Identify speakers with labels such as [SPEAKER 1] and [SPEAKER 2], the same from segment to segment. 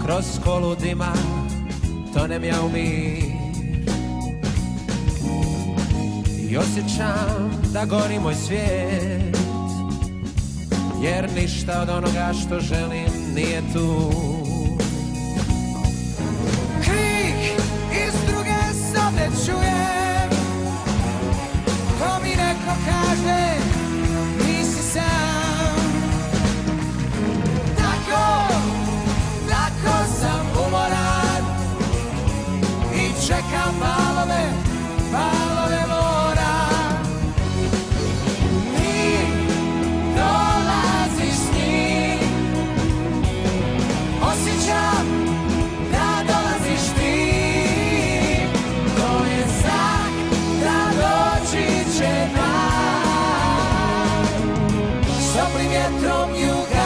[SPEAKER 1] kroz kolu dima tonem ja u mir i osjećam da gori moj svijet, jer ništa od onoga što želim nije tu. Krik iz druge sobe čujem, ko mi neko kaže nisi sam. Tako sam umoran i čekam valove mora. Ni dolaziš s njim, osjećam da dolaziš ti. To je znak da doći će dan, s toplim vjetrom juga.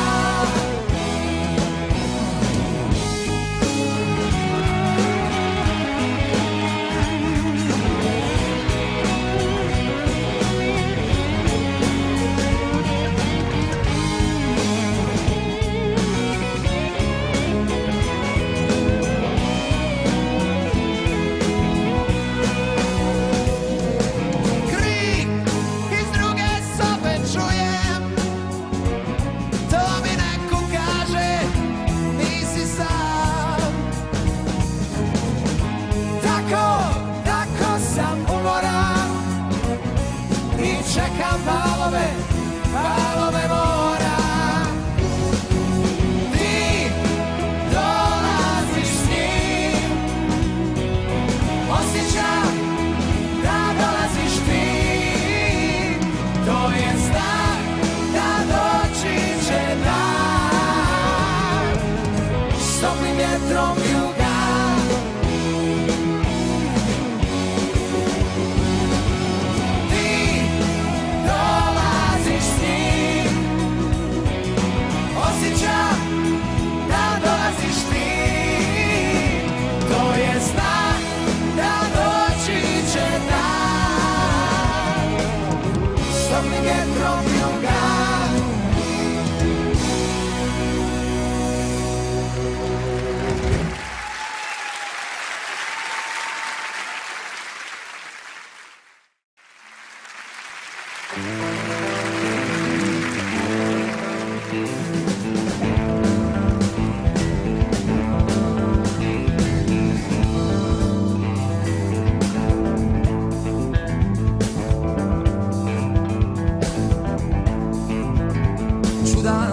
[SPEAKER 1] Čekam valove mora. Ti dolaziš s njim, osjećam da dolaziš ti. To je znak da doći će dan, s toplim vjetrom juga.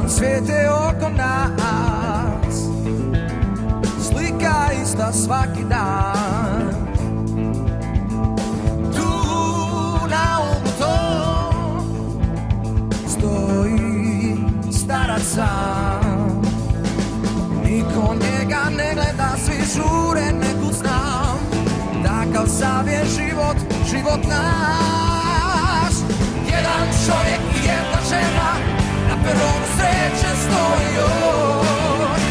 [SPEAKER 1] Svijete oko nas, slika ista svaki dan. Tu na ulicu stoji starac sam, niko njega ne gleda, svi žure nekud znam. Takav sav je život naš. Jedan čovjek i jedna žena na peronu sreće stoji još.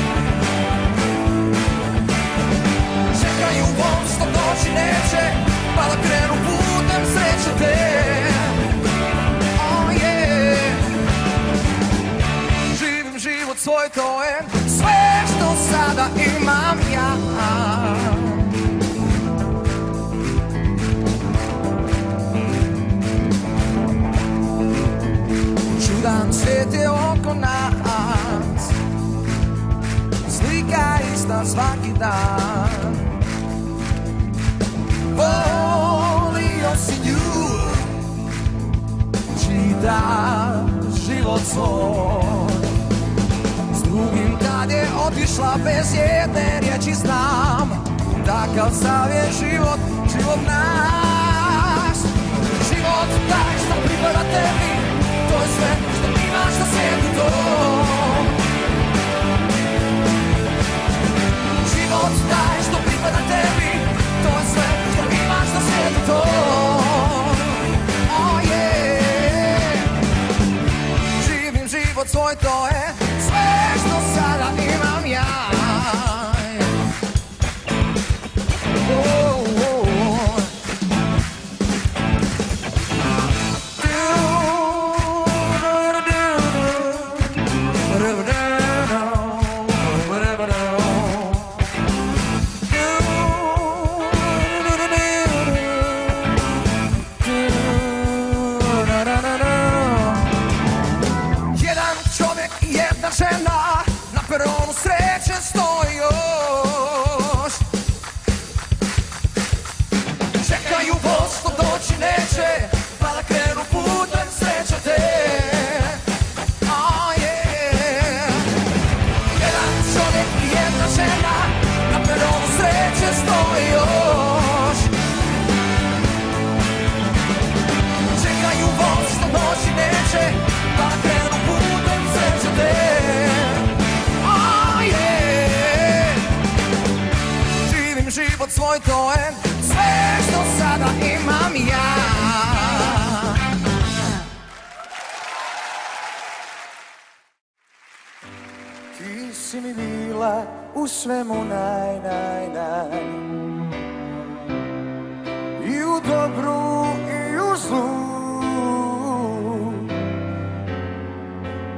[SPEAKER 1] Čekaju on što doći neće, pa da krenu putem sreće te. Oh yeah. Živim život svoj, to je sve što sada imam ja. Čudan svijet je oko nas, slika ista svaki dan. Volio si nju, čita život svoj. S drugim kad je otišla bez jedne riječi znam. Takav sav je život naš. Život taj što pripada tebi, to je sve što imaš na svijetu tom. Život taj što pripada tebi, to je sve što imaš na svijetu tom. Oh yeah. Živim život svoj, to je sve što sada imam ja. Oh, oh, oh. što još. Čekaju voz što doći neće, pa da krenu putem srećete. Oh yeah. Jedan čovjek i jedna žena na peronu sreće stoji još. Čekaju voz što doći neće, pa da krenu putem srećete. Oh yeah. Živim život svoj, to je sve što sada imam ja.
[SPEAKER 2] Ti si mi bila u svemu naj, naj, naj. I u dobru i u zlu.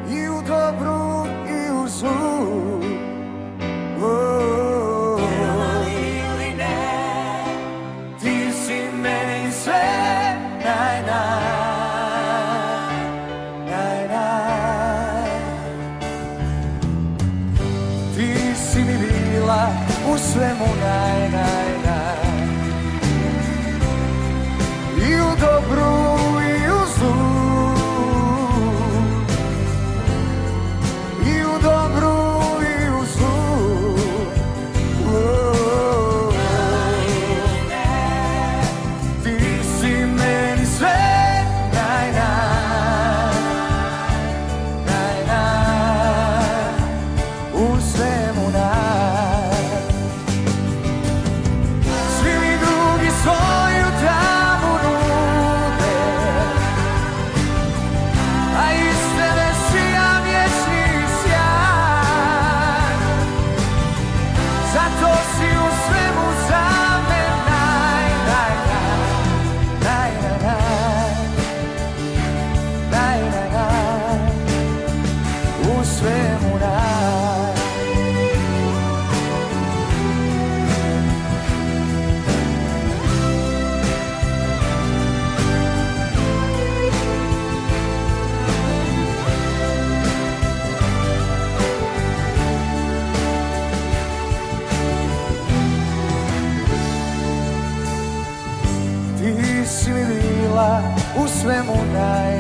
[SPEAKER 2] I u dobru i u zlu. Ili ne, ti si meni sve naj, naj, naj, naj. Ti si mi bila u svemu naj, naj, naj. I u dobru i u zlu. I u dobru i u zlu. Ti si meni sve naj, naj, naj, naj. U svemu naj. Svi mi drugi svoju tamu nude, a iz tebe sijam vječni sjaj. Zato si u svemu za me naj, naj, naj, naj, naj, naj, naj, naj. U svemu naj. Ti si mi bila u svemu naj,